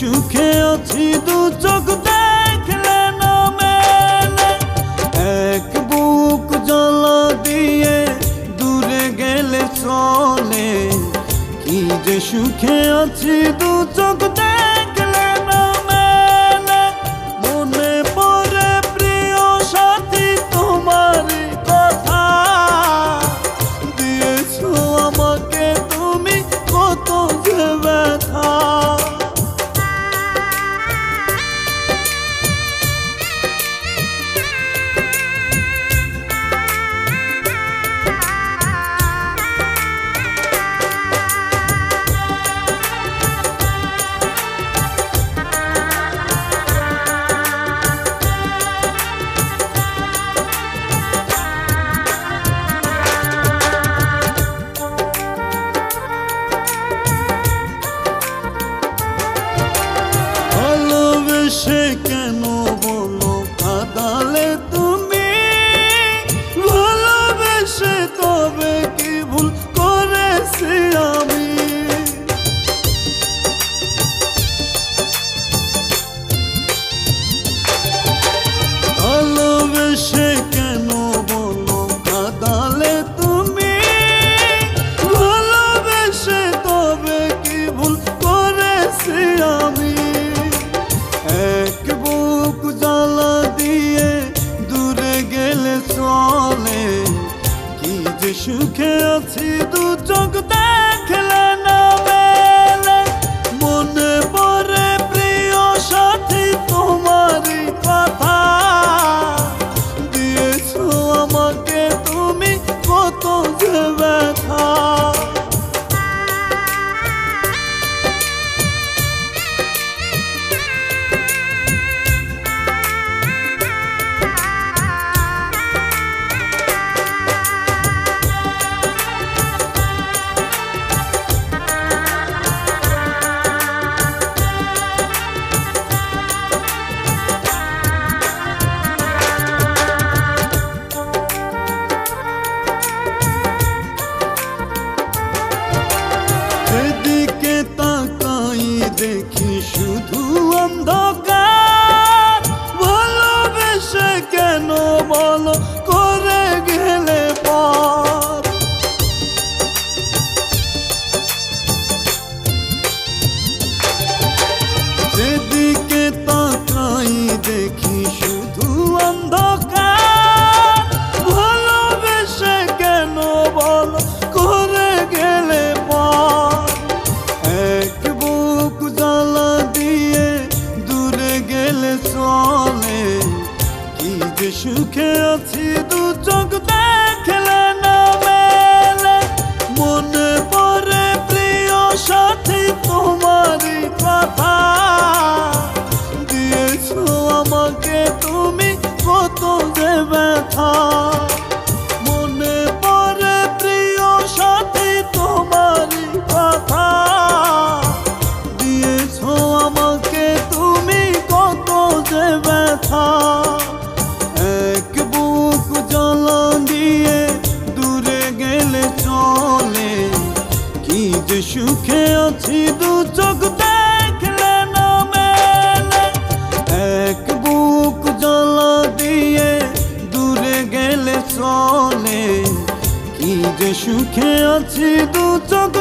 সুখে আছি দু চোখ দেখলে না মেলে, এক বুক জ্বালা দিয়ে দূরে গেলে চলে। কি যে সুখে আছি দু চোখ দেখলে না মেলে, মনে পড়ে প্রিয় সাথী তোমার কথা, দিয়েছো আমাকে তুমি কত যে ব্যথা। ভালোবেসে কেন বলো কাঁদালে তুমি, ভালোবেসে তবে কি ভুল করেছি আমি। ভালোবেসে কেন বলো কাঁদালে তুমি, ভালোবেসে তবে কি ভুল করেছি আমি। এক বুক জ্বালা দিয়ে দূরে গেলে চলে, কি যে সুখে আছি দু চোখ দেখলে না মেলে, মনে পড়ে প্রিয় সাথী তোমারই কথা, দিয়েছো আমাকে তুমি কত যে ব্যথা। সেদিকে তাকাই দেখি শুধু অন্ধকার, ভালোবেসে কেন বলো করে গেলে পর। সেদিকে তাকাই দেখি শুধু অন্ধকার, ভালোবেসে কেন বলো করে গেলে পর। এক বুক জ্বালা দিয়ে দূরে গেলে চলে, কি যে সুখে আছি দু চোখ দেখলে না মেলে, মনে পড়ে প্রিয় সাথী তোমারই কথা, দিয়েছো আমাকে তুমি কত যে ব্যথা। মনে পড়ে প্রিয় সাথী তোমারই কথা, দিয়েছো আমাকে তুমি কত যে ব্যথা। এক বুক জ্বালা দিয়ে দূরে গেলে চলে, কি যে সুখে আছি দু চোখ দেখলে না মেলে, এক বুক জ্বালা দিয়ে দূরে গেলে চলে, কি যে সুখে আছি দু চোখ